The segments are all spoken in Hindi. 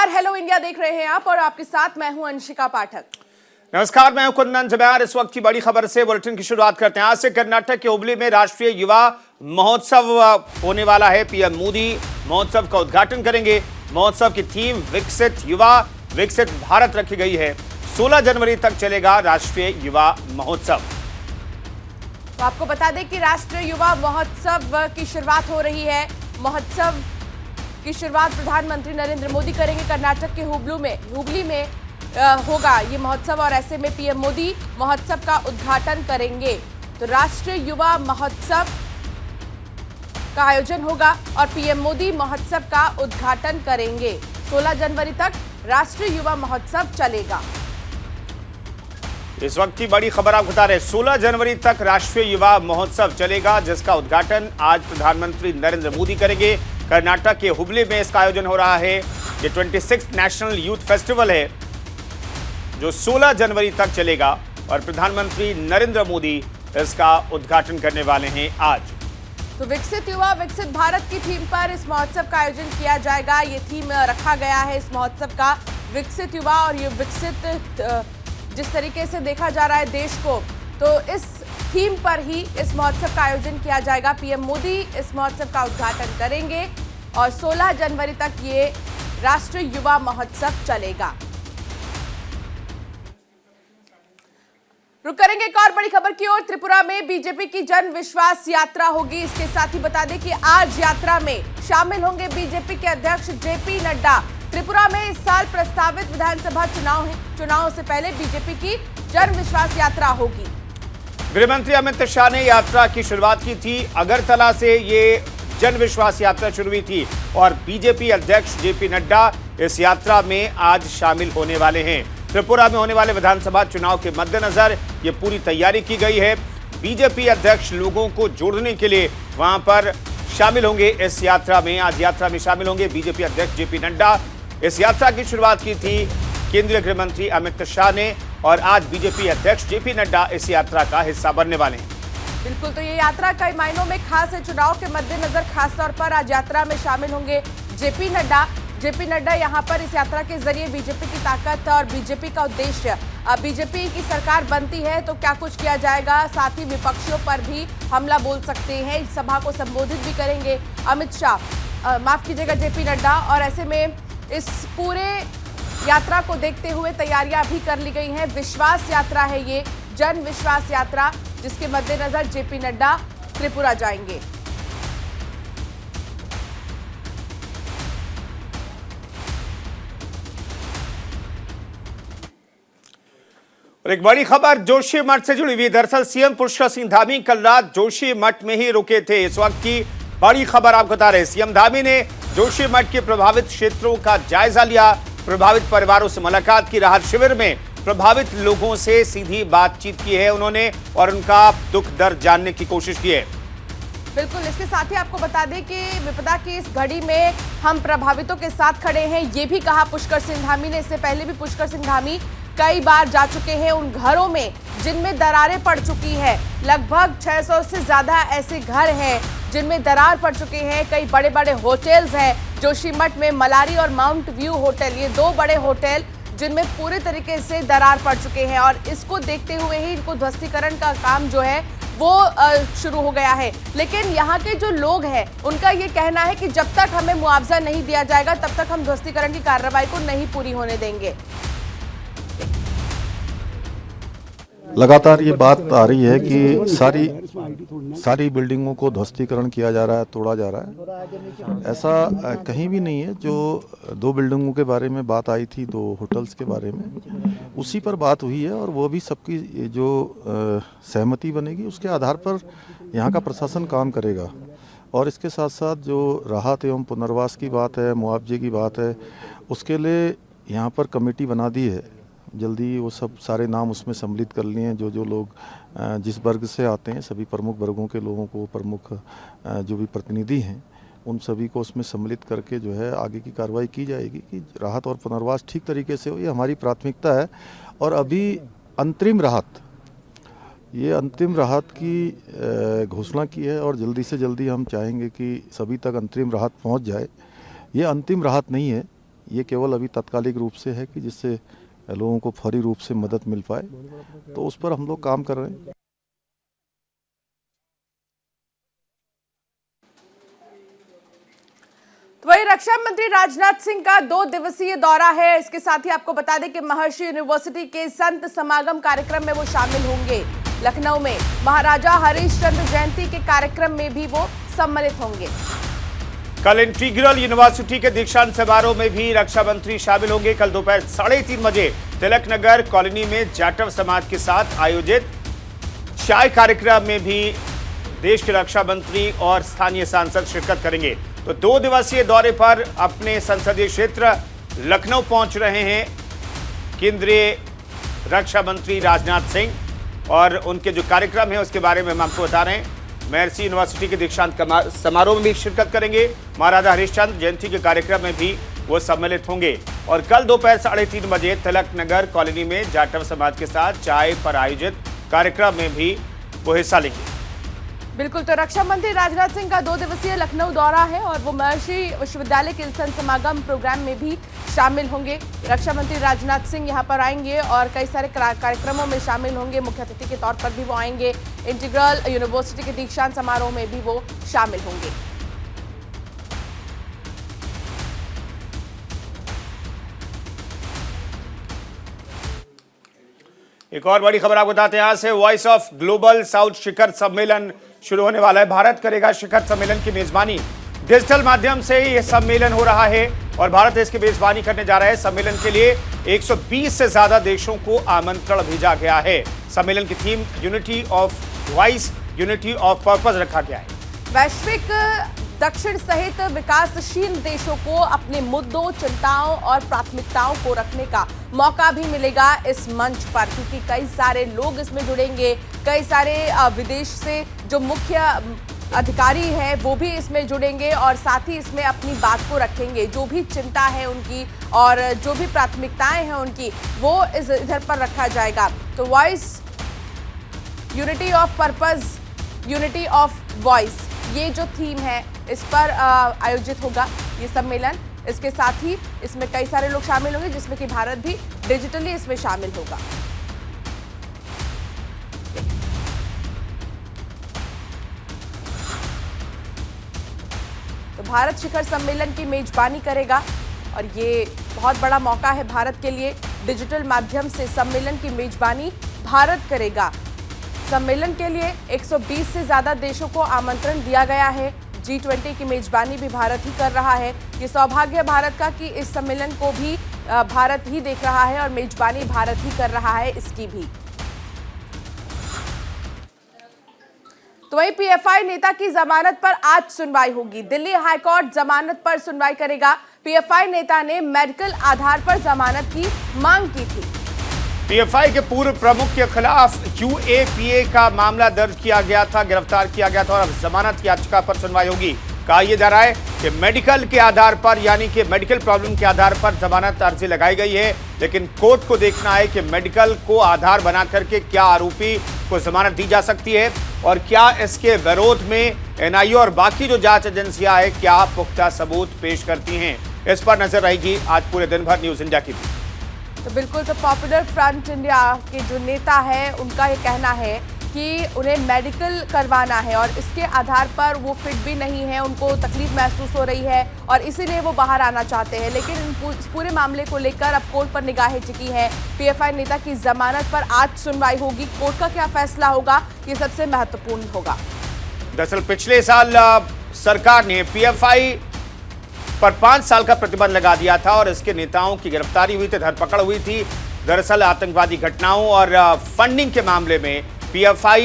नमस्कार, हेलो इंडिया देख रहे हैं आप और आपके साथ मैं हूं अंशिका पाठक। नमस्कार, मैं हूं कुंदन जब्यार। इस वक्त की बड़ी खबर से बुलेटिन की शुरुआत करते हैं। आज से कर्नाटक के हुबली में राष्ट्रीय युवा महोत्सव होने वाला है। पीएम मोदी महोत्सव का उद्घाटन करेंगे। महोत्सव की थीम विकसित युवा विकसित भारत रखी गई है। 16 जनवरी तक चलेगा राष्ट्रीय युवा महोत्सव। तो आपको बता दें कि राष्ट्रीय युवा महोत्सव की शुरुआत हो रही है। महोत्सव की शुरुआत प्रधानमंत्री नरेंद्र मोदी करेंगे। कर्नाटक के हुबली में होगा ये महोत्सव और ऐसे में पीएम मोदी महोत्सव का उद्घाटन करेंगे। तो राष्ट्रीय युवा महोत्सव का आयोजन होगा और पीएम मोदी महोत्सव का उद्घाटन करेंगे। 16 जनवरी तक राष्ट्रीय युवा महोत्सव चलेगा। इस वक्त की बड़ी खबर आप बता रहे हैं। 16 जनवरी तक राष्ट्रीय युवा महोत्सव चलेगा, जिसका उद्घाटन आज प्रधानमंत्री नरेंद्र मोदी करेंगे। कर्नाटक के हुबली में इसका आयोजन हो रहा है। ये 26th नेशनल यूथ फेस्टिवल है जो 16 जनवरी तक चलेगा और प्रधानमंत्री नरेंद्र मोदी इसका उद्घाटन करने वाले हैं आज। तो विकसित युवा विकसित भारत की थीम पर इस महोत्सव का आयोजन किया जाएगा। ये थीम रखा गया है इस महोत्सव का, विकसित युवा। और ये विकसित जिस तरीके से देखा जा रहा है देश को, तो इस थीम पर ही इस महोत्सव का आयोजन किया जाएगा। पीएम मोदी इस महोत्सव का उद्घाटन करेंगे और 16 जनवरी तक ये राष्ट्रीय युवा महोत्सव चलेगा। रुक करेंगे एक और बड़ी खबर की ओर। त्रिपुरा में बीजेपी की जन विश्वास यात्रा होगी। इसके साथ ही बता दें कि आज यात्रा में शामिल होंगे बीजेपी के अध्यक्ष जेपी नड्डा। त्रिपुरा में इस साल प्रस्तावित विधानसभा चुनाव है। चुनाव से पहले बीजेपी की जन विश्वास यात्रा होगी। गृह मंत्री अमित शाह ने यात्रा की शुरुआत की थी। अगरतला से ये जन विश्वास यात्रा शुरू हुई थी और बीजेपी अध्यक्ष जेपी नड्डा इस यात्रा में आज शामिल होने वाले हैं। त्रिपुरा में होने वाले विधानसभा चुनाव के मद्देनजर ये पूरी तैयारी की गई है। बीजेपी अध्यक्ष लोगों को जोड़ने के लिए वहां पर शामिल होंगे। इस यात्रा में आज यात्रा में शामिल होंगे बीजेपी अध्यक्ष जेपी नड्डा। इस यात्रा की शुरुआत की थी केंद्रीय गृह मंत्री अमित शाह ने और आज बीजेपी अध्यक्ष जेपी नड्डा इस यात्रा का हिस्सा बनने वाले हैं। बिल्कुल, तो ये यात्रा कई मायनों में खास है। चुनाव के मद्देनजर खासतौर पर आज यात्रा में शामिल होंगे जेपी नड्डा। जेपी नड्डा यहाँ पर इस यात्रा के जरिए बीजेपी की ताकत और बीजेपी का उद्देश्य, बीजेपी की सरकार बनती है तो क्या कुछ किया जाएगा, साथ ही विपक्षियों पर भी हमला बोल सकते हैं। इस सभा को संबोधित भी करेंगे अमित शाह, माफ कीजिएगा जेपी नड्डा। और ऐसे में इस पूरे यात्रा को देखते हुए तैयारियां भी कर ली गई हैं। विश्वास यात्रा है ये, जन विश्वास यात्रा, जिसके मद्देनजर जेपी नड्डा त्रिपुरा जाएंगे। और एक बड़ी खबर जोशीमठ से जुड़ी हुई। दरअसल सीएम पुष्कर सिंह धामी कल रात जोशीमठ में ही रुके थे। इस वक्त की बड़ी खबर आपको बता रहे हैं। सीएम धामी ने जोशीमठ के प्रभावित क्षेत्रों का जायजा लिया, प्रभावित परिवारों से मुलाकात की, राहत शिविर में प्रभावित लोगों से सीधी बातचीत की है उन्होंने और उनका दुख दर्द जानने की कोशिश की है। बिल्कुल, इसके साथ ही आपको बता दें कि विपदा की इस घड़ी में हम प्रभावितों के साथ खड़े हैं, ये भी कहा पुष्कर सिंह धामी ने। इससे पहले भी पुष्कर सिंह धामी कई बार जा चुके हैं उन घरों में जिनमें दरारें पड़ चुकी है। लगभग 600 से ज्यादा ऐसे घर हैं जिनमें दरार पड़ चुके हैं। कई बड़े बड़े होटल्स हैं जोशीमठ में, मलारी और माउंट व्यू होटल, ये दो बड़े होटल जिनमें पूरे तरीके से दरार पड़ चुके हैं और इसको देखते हुए ही इनको ध्वस्तीकरण का काम जो है वो शुरू हो गया है। लेकिन यहाँ के जो लोग हैं उनका ये कहना है कि जब तक हमें मुआवजा नहीं दिया जाएगा तब तक हम ध्वस्तीकरण की कार्रवाई को नहीं पूरी होने देंगे। लगातार ये बात आ रही है कि सारी बिल्डिंगों को ध्वस्तीकरण किया जा रहा है, तोड़ा जा रहा है। ऐसा कहीं भी नहीं है। जो 2 बिल्डिंगों के बारे में बात आई थी, 2 होटल्स के बारे में, उसी पर बात हुई है और वो भी सबकी जो सहमति बनेगी उसके आधार पर यहाँ का प्रशासन काम करेगा। और इसके साथ साथ जो राहत एवं पुनर्वास की बात है, मुआवजे की बात है, उसके लिए यहाँ पर कमेटी बना दी है। जल्दी वो सब सारे नाम उसमें सम्मिलित कर लिए हैं। जो लोग जिस वर्ग से आते हैं, सभी प्रमुख वर्गों के लोगों को, प्रमुख जो भी प्रतिनिधि हैं, उन सभी को उसमें सम्मिलित करके जो है आगे की कार्रवाई की जाएगी कि राहत और पुनर्वास ठीक तरीके से हो। ये हमारी प्राथमिकता है। और अभी अंतरिम राहत की घोषणा की है और जल्दी से जल्दी हम चाहेंगे कि सभी तक अंतरिम राहत पहुंच जाए। ये अंतिम राहत नहीं है, ये केवल अभी तात्कालिक रूप से है कि जिससे लोगों को फौरी रूप से मदद मिल पाए, तो उस पर हम लोग काम कर रहे हैं। तो वही रक्षा मंत्री राजनाथ सिंह का 2 दिवसीय दौरा है। इसके साथ ही आपको बता दें कि महर्षि यूनिवर्सिटी के संत समागम कार्यक्रम में वो शामिल होंगे। लखनऊ में महाराजा हरीश चंद्र जयंती के कार्यक्रम में भी वो सम्मिलित होंगे। कल इंटीग्रल यूनिवर्सिटी के दीक्षांत समारोह में भी रक्षा मंत्री शामिल होंगे। कल दोपहर 3:30 बजे तिलक नगर कॉलोनी में जाटव समाज के साथ आयोजित चाय कार्यक्रम में भी देश के रक्षा मंत्री और स्थानीय सांसद शिरकत करेंगे। तो 2 दिवसीय दौरे पर अपने संसदीय क्षेत्र लखनऊ पहुंच रहे हैं केंद्रीय रक्षा मंत्री राजनाथ सिंह, और उनके जो कार्यक्रम है उसके बारे में हम आपको बता रहे हैं। महर्षि यूनिवर्सिटी के दीक्षांत समारोह में भी शिरकत करेंगे। महाराजा हरिश्चंद्र जयंती के कार्यक्रम में भी वो सम्मिलित होंगे। और कल दोपहर 3:30 बजे तिलक नगर कॉलोनी में जाटव समाज के साथ चाय पर आयोजित कार्यक्रम में भी वो हिस्सा लेंगे। बिल्कुल, तो रक्षा मंत्री राजनाथ सिंह का 2 दिवसीय लखनऊ दौरा है और वो महर्षि विश्वविद्यालय के संत समागम प्रोग्राम में भी शामिल होंगे। रक्षा मंत्री राजनाथ सिंह यहां पर आएंगे और कई सारे कार्यक्रमों में शामिल होंगे। मुख्य अतिथि के तौर पर भी वो आएंगे। इंटीग्रल यूनिवर्सिटी के दीक्षांत समारोह में भी वो शामिल होंगे। एक और बड़ी खबर आपको बताते हैं। यहाँ से वॉइस ऑफ ग्लोबल साउथ शिखर सम्मेलन शुरू होने वाला है। भारत करेगा शिखर सम्मेलन की मेजबानी। डिजिटल माध्यम से यह सम्मेलन हो रहा है और भारत इसकी मेजबानी करने जा रहा है। सम्मेलन के लिए 120 से ज्यादा देशों को आमंत्रण भेजा गया है। सम्मेलन की theme unity of voice, unity of purpose रखा गया है। वैश्विक दक्षिण सहित विकासशील देशों को अपने मुद्दों, चिंताओं और प्राथमिकताओं को रखने का मौका भी मिलेगा इस मंच पर, क्योंकि कई सारे लोग इसमें जुड़ेंगे। कई सारे विदेश से जो मुख्य अधिकारी हैं वो भी इसमें जुड़ेंगे और साथ ही इसमें अपनी बात को रखेंगे। जो भी चिंता है उनकी और जो भी प्राथमिकताएं हैं उनकी, वो इधर पर रखा जाएगा। तो voice, unity of purpose, unity of voice, ये जो थीम है इस पर आयोजित होगा ये सम्मेलन। इसके साथ ही इसमें कई सारे लोग शामिल होंगे, जिसमें कि भारत भी डिजिटली इसमें शामिल होगा। तो भारत शिखर सम्मेलन की मेजबानी करेगा और ये बहुत बड़ा मौका है भारत के लिए। डिजिटल माध्यम से सम्मेलन की मेजबानी भारत करेगा। सम्मेलन के लिए 120 से ज्यादा देशों को आमंत्रण दिया गया है। G20 की मेजबानी भी भारत ही कर रहा है। ये सौभाग्य है भारत का कि इस सम्मेलन को भी भारत ही देख रहा है और मेजबानी भारत ही कर रहा है इसकी भी। तो वहीं PFI नेता की जमानत पर आज सुनवाई होगी। दिल्ली हाईकोर्ट जमानत पर सुनवाई करेगा। PFI नेता ने मेडिकल आधार पर जमानत की मांग की थी। PFI के पूर्व प्रमुख के खिलाफ UAPA का मामला दर्ज किया गया था, गिरफ्तार किया गया था और अब जमानत याचिका पर सुनवाई होगी। कहा यह जा रहा है कि मेडिकल के आधार पर, यानी कि मेडिकल प्रॉब्लम के आधार पर जमानत अर्जी लगाई गई है, लेकिन कोर्ट को देखना है कि मेडिकल को आधार बना करके क्या आरोपी को जमानत दी जा सकती है और क्या इसके विरोध में NIA और बाकी जो जांच एजेंसियां हैं क्या पुख्ता सबूत पेश करती हैं। इस पर नजर रहेगी आज पूरे दिन भर न्यूज इंडिया की। तो बिल्कुल, तो पॉपुलर फ्रंट इंडिया के जो नेता है उनका ये कहना है कि उन्हें मेडिकल करवाना है और इसके आधार पर वो फिट भी नहीं है, उनको तकलीफ महसूस हो रही है और इसीलिए वो बाहर आना चाहते हैं। लेकिन इस पूरे मामले को लेकर अब कोर्ट पर निगाहें टिकी हैं। PFI नेता की जमानत पर आज सुनवाई होगी। कोर्ट का क्या फैसला होगा ये सबसे महत्वपूर्ण होगा। दरअसल पिछले साल सरकार ने PFI पर 5 साल का प्रतिबंध लगा दिया था और इसके नेताओं की गिरफ्तारी हुई थी, धरपकड़ हुई थी। दरअसल आतंकवादी घटनाओं और फंडिंग के मामले में PFI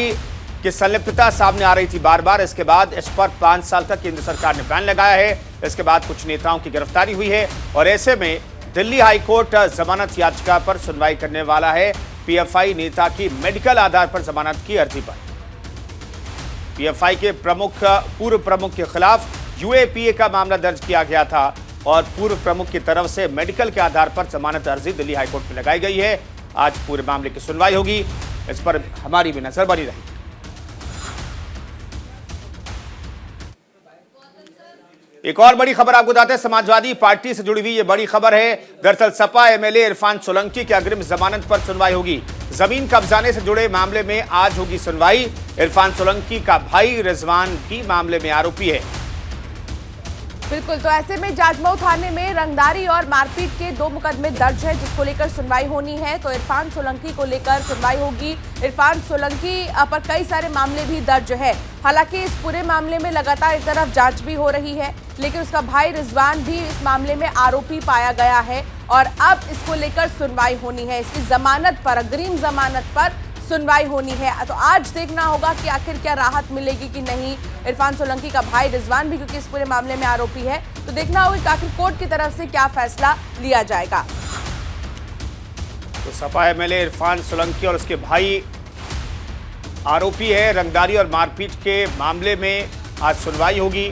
की संलिप्तता सामने आ रही थी बार बार। इसके बाद इस पर 5 साल का केंद्र सरकार ने बैन लगाया है। इसके बाद कुछ नेताओं की गिरफ्तारी हुई है और ऐसे में दिल्ली हाईकोर्ट जमानत याचिका पर सुनवाई करने वाला है PFI नेता की मेडिकल आधार पर जमानत की अर्जी पर। PFI के पूर्व प्रमुख के खिलाफ UAPA का मामला दर्ज किया गया था और पूर्व प्रमुख की तरफ से मेडिकल के आधार पर जमानत अर्जी दिल्ली हाईकोर्ट में लगाई गई है। आज पूरे मामले की सुनवाई होगी, इस पर हमारी भी नजर बनी रहेगी। एक और बड़ी खबर आपको बताते हैं, समाजवादी पार्टी से जुड़ी हुई ये बड़ी खबर है। दरअसल सपा एमएलए इरफान सोलंकी की अग्रिम जमानत पर सुनवाई होगी। जमीन कब्जाने से जुड़े मामले में आज होगी सुनवाई। इरफान सोलंकी का भाई रिजवान भी मामले में आरोपी है। बिल्कुल, तो ऐसे में जाजमऊ थाने में रंगदारी और मारपीट के 2 मुकदमे दर्ज है, जिसको लेकर सुनवाई होनी है। तो इरफान सोलंकी को लेकर सुनवाई होगी। इरफान सोलंकी पर कई सारे मामले भी दर्ज है। हालांकि इस पूरे मामले में लगातार एक तरफ जांच भी हो रही है, लेकिन उसका भाई रिजवान भी इस मामले में आरोपी पाया गया है और अब इसको लेकर सुनवाई होनी है। इसकी जमानत पर, अग्रिम जमानत पर सुनवाई होनी है। तो आज देखना होगा कि आखिर क्या राहत मिलेगी कि नहीं। इरफान सोलंकी का भाई रिजवान भी क्योंकि इस पूरे मामले में आरोपी है, तो देखना होगा कि आखिर कोर्ट की तरफ से क्या फैसला लिया जाएगा। तो सपा एमएलए इरफान सोलंकी और उसके भाई आरोपी है। रंगदारी और मारपीट के मामले में आज सुनवाई होगी।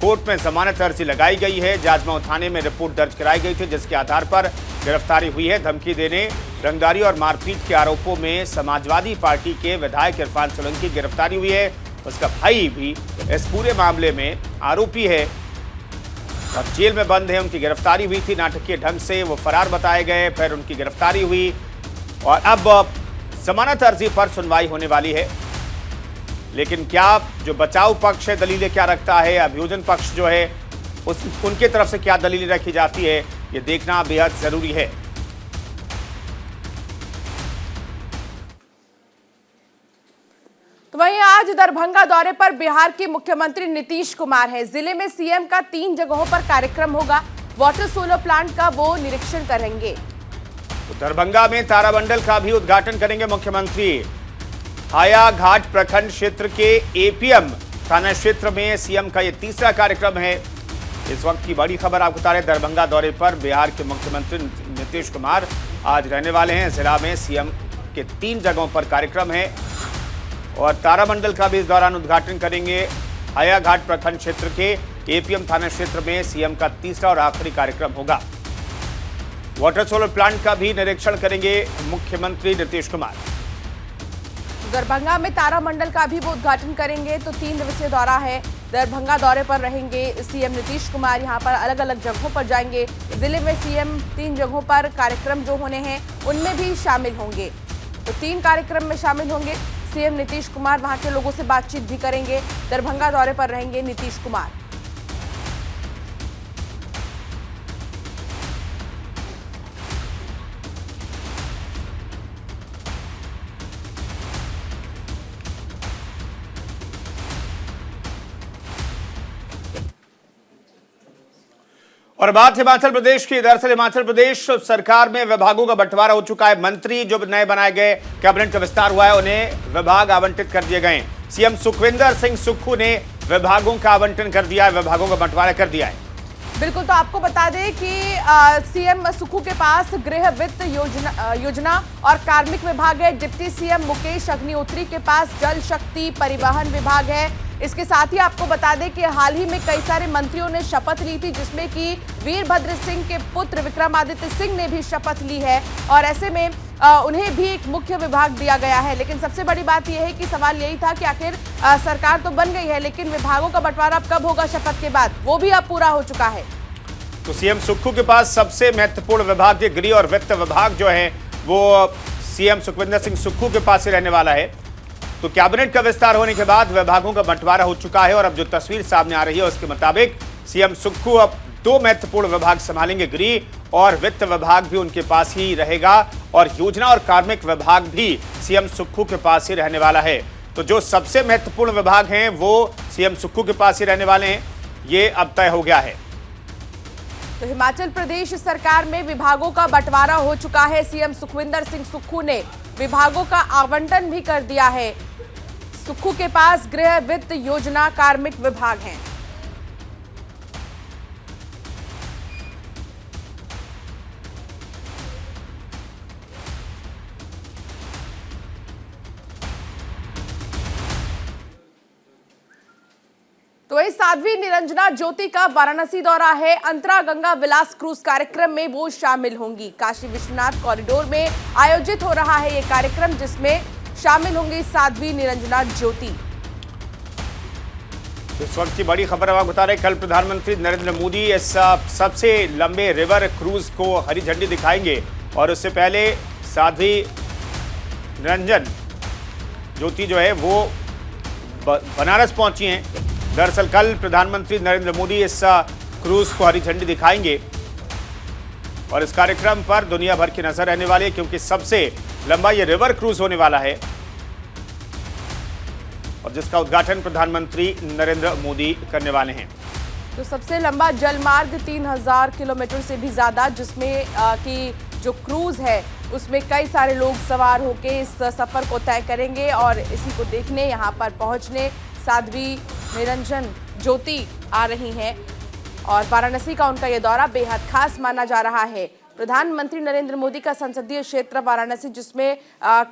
कोर्ट में जमानत अर्जी लगाई गई है। जाजमऊ थाने में रिपोर्ट दर्ज कराई गई थी, जिसके आधार पर गिरफ्तारी हुई है। धमकी देने, रंगदारी और मारपीट के आरोपों में समाजवादी पार्टी के विधायक इरफान सोलंकी की गिरफ्तारी हुई है। उसका भाई भी इस पूरे मामले में आरोपी है और जेल में बंद है। उनकी गिरफ्तारी हुई थी नाटकीय ढंग से, वो फरार बताए गए, फिर उनकी गिरफ्तारी हुई और अब जमानत अर्जी पर सुनवाई होने वाली है। लेकिन क्या जो बचाव पक्ष है दलीलें क्या रखता है, अभियोजन पक्ष जो है उनके तरफ से क्या दलीलें रखी जाती है, ये देखना बेहद जरूरी है। तो वहीं आज दरभंगा दौरे पर बिहार के मुख्यमंत्री नीतीश कुमार हैं। जिले में सीएम का 3 जगहों पर कार्यक्रम होगा। वाटर सोलर प्लांट का वो निरीक्षण करेंगे। तो दरभंगा में तारामंडल का भी उद्घाटन करेंगे मुख्यमंत्री। हाया घाट प्रखंड क्षेत्र के एपीएम थाना क्षेत्र में सीएम का ये तीसरा कार्यक्रम है। इस वक्त की बड़ी खबर आपको बता रहे, दरभंगा दौरे पर बिहार के मुख्यमंत्री नीतीश कुमार आज रहने वाले हैं। जिला में सीएम के 3 जगहों पर कार्यक्रम है और तारामंडल का भी इस दौरान उद्घाटन करेंगे। हाया घाट प्रखंड क्षेत्र के एपीएम थाना क्षेत्र में सीएम का तीसरा और आखिरी कार्यक्रम होगा। वाटर सोलर प्लांट का भी निरीक्षण करेंगे मुख्यमंत्री नीतीश कुमार। दरभंगा में तारामंडल का भी वो उद्घाटन करेंगे। तो 3 दिवसीय दौरा है। दरभंगा दौरे पर रहेंगे सीएम नीतीश कुमार। यहाँ पर अलग अलग जगहों पर जाएंगे। जिले में सीएम 3 जगहों पर कार्यक्रम जो होने हैं उनमें भी शामिल होंगे। तो 3 कार्यक्रम में शामिल होंगे सीएम नीतीश कुमार। वहां के लोगों से बातचीत भी करेंगे। दरभंगा दौरे पर रहेंगे नीतीश कुमार। और बात हिमाचल प्रदेश की। दरअसल हिमाचल प्रदेश सरकार में विभागों का बंटवारा हो चुका है। मंत्री जो नए बनाए गए, कैबिनेट का विस्तार हुआ है, उन्हें विभाग आवंटित कर दिए गए। सीएम सुखविंदर सिंह सुक्खू ने विभागों का आवंटन कर दिया है, विभागों का बंटवारा कर दिया है। बिल्कुल, तो आपको बता दें कि सीएम सुक्खू के पास गृह, वित्त, योजना और कार्मिक विभाग है। डिप्टी सीएम मुकेश अग्निहोत्री के पास जल शक्ति परिवहन विभाग है। इसके साथ ही आपको बता दें कि हाल ही में कई सारे मंत्रियों ने शपथ ली थी, जिसमें कि वीरभद्र सिंह के पुत्र विक्रमादित्य सिंह ने भी शपथ ली है और ऐसे में उन्हें भी एक मुख्य विभाग दिया गया है। लेकिन सबसे बड़ी बात यह है कि सवाल यही था कि आखिर सरकार तो बन गई है, लेकिन विभागों का बंटवारा अब कब होगा शपथ के बाद, वो भी अब पूरा हो चुका है। तो सीएम सुक्खू के पास सबसे महत्वपूर्ण विभाग के गृह और वित्त विभाग जो है वो सीएम सुखविंदर सिंह सुक्खू के पास ही रहने वाला है। तो कैबिनेट का विस्तार होने के बाद विभागों का बंटवारा हो चुका है और अब जो तस्वीर सामने आ रही है उसके मुताबिक सीएम सुक्खू अब 2 महत्वपूर्ण विभाग संभालेंगे। गृह और वित्त विभाग भी उनके पास ही रहेगा और योजना और कार्मिक विभाग भी सीएम सुक्खू के पास ही रहने वाला है। तो जो सबसे महत्वपूर्ण विभाग हैं वो सीएम सुक्खू के पास ही रहने वाले हैं, ये अब तय हो गया है। तो हिमाचल प्रदेश सरकार में विभागों का बंटवारा हो चुका है। सीएम सुखविंदर सिंह सुक्खू ने विभागों का आवंटन भी कर दिया है। सुक्खू के पास गृह, वित्त, योजना, कार्मिक विभाग हैं। तो वही साध्वी निरंजना ज्योति का वाराणसी दौरा है। अंतरा गंगा विलास क्रूज कार्यक्रम में वो शामिल होंगी। काशी विश्वनाथ कॉरिडोर में आयोजित हो रहा है ये कार्यक्रम, जिसमें शामिल होंगी साध्वी निरंजना ज्योति। इस वक्त की बड़ी खबर हम आपको बता रहे हैं, कल प्रधानमंत्री नरेंद्र मोदी इस सबसे लंबे रिवर क्रूज को हरी झंडी दिखाएंगे और उससे पहले साध्वी निरंजन ज्योति जो है वो बनारस पहुंची हैं। दरअसल कल प्रधानमंत्री नरेंद्र मोदी इस क्रूज को हरी झंडी दिखाएंगे और इस कार्यक्रम पर दुनिया भर की नजर रहने वाली है, क्योंकि सबसे लंबा ये रिवर क्रूज होने वाला है और जिसका उद्घाटन प्रधानमंत्री नरेंद्र मोदी करने वाले हैं। तो सबसे लंबा जलमार्ग 3000 किलोमीटर से भी ज्यादा, जिसमें कि जो क्रूज है उसमें कई सारे लोग सवार होकर इस सफर को तय करेंगे और इसी को देखने यहाँ पर पहुंचने साध्वी निरंजन ज्योति आ रही हैं और वाराणसी का उनका ये दौरा बेहद खास माना जा रहा है। प्रधानमंत्री नरेंद्र मोदी का संसदीय क्षेत्र वाराणसी, जिसमें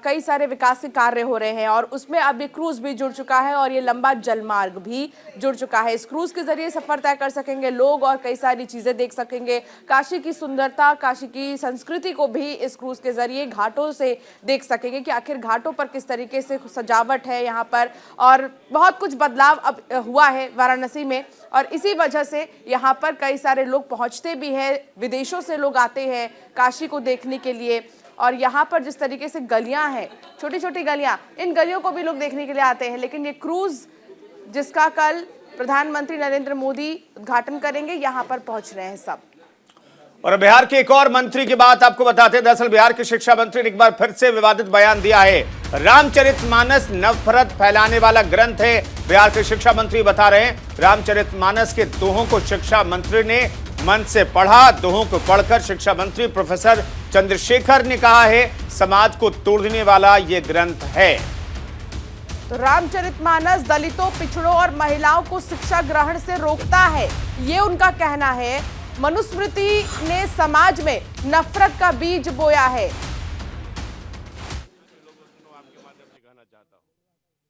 कई सारे विकास के कार्य हो रहे हैं और उसमें अब ये क्रूज भी जुड़ चुका है और ये लंबा जलमार्ग भी जुड़ चुका है। इस क्रूज के जरिए सफर तय कर सकेंगे लोग और कई सारी चीजें देख सकेंगे। काशी की सुंदरता, काशी की संस्कृति को भी इस क्रूज के जरिए घाटों से देख सकेंगे कि आखिर घाटों पर किस तरीके से सजावट है यहाँ पर, और बहुत कुछ बदलाव अब हुआ है वाराणसी में और इसी वजह से यहाँ पर कई सारे लोग पहुँचते भी हैं, विदेशों से लोग आते हैं काशी को देखने के लिए। और यहाँ पर जिस तरीके से गलियां हैं, छोटी छोटी गलियां, इन गलियों को भी लोग देखने के लिए आते हैं। लेकिन ये क्रूज जिसका कल प्रधानमंत्री नरेंद्र मोदी उद्घाटन करेंगे, यहाँ पर पहुंच रहे हैं सब। और बिहार के एक और मंत्री की बात आपको बताते हैं। दरअसल बिहार के शिक्षा मंत्री ने एक बार फिर से विवादित बयान दिया है। रामचरितमानस नफरत फैलाने वाला ग्रंथ है, बिहार के शिक्षा मंत्री बता रहे हैं। रामचरितमानस के दोहों को शिक्षा मंत्री ने मन से पढ़ा। दोहों को पढ़कर शिक्षा मंत्री प्रोफेसर चंद्रशेखर ने कहा है समाज को तोड़ने वाला यह ग्रंथ है। तो रामचरितमानस दलितों, पिछड़ों और महिलाओं को शिक्षा ग्रहण से रोकता है, ये उनका कहना है। मनुस्मृति ने समाज में नफरत का बीज बोया है।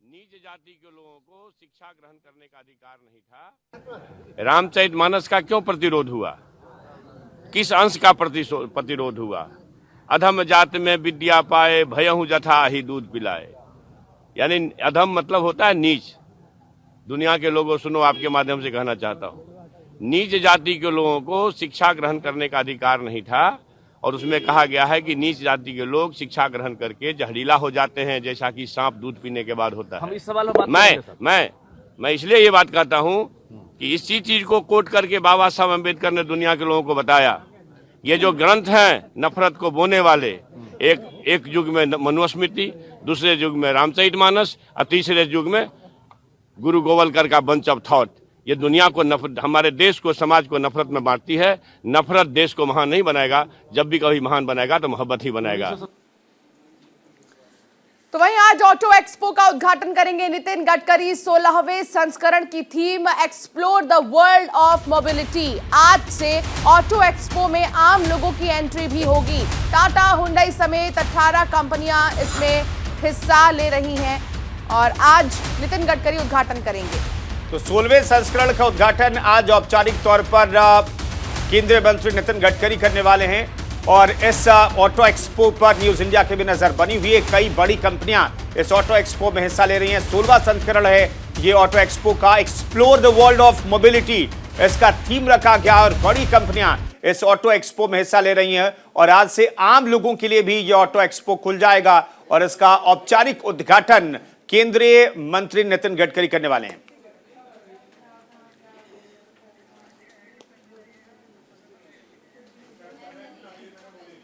नीच जाति के लोगों को शिक्षा ग्रहण करने का अधिकार नहीं था। रामचरितमानस का क्यों प्रतिरोध हुआ? किस अंश का प्रतिरोध हुआ? अधम जात में विद्या पाए, भयहु जथा ही दूध पिलाए। यानी अधम मतलब होता है नीच। दुनिया के लोगों सुनो, आपके माध्यम से कहना चाहता हूँ, नीच जाति के लोगों को शिक्षा ग्रहण करने का अधिकार नहीं था और उसमें कहा गया है कि नीच जाति के लोग शिक्षा ग्रहण करके जहरीला हो जाते हैं, जैसा कि सांप दूध पीने के बाद होता है। हम इस सवाल पर मैं इसलिए ये बात कहता हूं कि इसी चीज को कोट करके बाबा साहब अम्बेडकर ने दुनिया के लोगों को बताया। ये जो ग्रंथ हैं नफरत को बोने वाले, एक युग में मनुस्मृति, दूसरे युग में रामचरितमानस और तीसरे युग में गुरु गोवलकर का बंच ऑफ थॉट, ये दुनिया को नफरत, हमारे देश को, समाज को नफरत में बांटती है। नफरत देश को महान नहीं बनाएगा, जब भी कभी महान बनाएगा तो मोहब्बत ही बनाएगा। तो वहीं आज ऑटो एक्सपो का उद्घाटन करेंगे नितिन गडकरी। 16वें संस्करण की theme explore the world of mobility. आज से ऑटो एक्सपो में आम लोगों की एंट्री भी होगी। टाटा, हुंडई समेत 18 कंपनियां इसमें हिस्सा ले रही हैं और आज नितिन गडकरी उद्घाटन करेंगे। तो 16वें संस्करण का उद्घाटन आज औपचारिक तौर पर केंद्रीय मंत्री नितिन गडकरी करने वाले हैं और इस ऑटो एक्सपो पर न्यूज इंडिया की भी नजर बनी हुई है। कई बड़ी कंपनियां इस ऑटो एक्सपो में हिस्सा ले रही हैं। 16वां संस्करण है ये ऑटो एक्सपो का, explore the world of mobility इसका थीम रखा गया और बड़ी कंपनियां इस ऑटो एक्सपो में हिस्सा ले रही हैं और आज से आम लोगों के लिए भी ये ऑटो एक्सपो खुल जाएगा और इसका औपचारिक उद्घाटन केंद्रीय मंत्री नितिन गडकरी करने वाले हैं।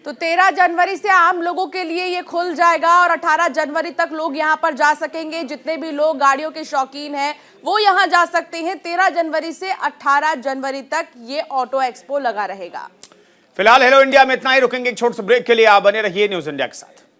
तो 13 जनवरी से आम लोगों के लिए ये खुल जाएगा और 18 जनवरी तक लोग यहां पर जा सकेंगे। जितने भी लोग गाड़ियों के शौकीन हैं वो यहां जा सकते हैं। 13 जनवरी से 18 जनवरी तक ये ऑटो एक्सपो लगा रहेगा। फिलहाल हेलो इंडिया में इतना ही, रुकेंगे एक छोटे से ब्रेक के लिए। आप बने रहिए न्यूज इंडिया के साथ।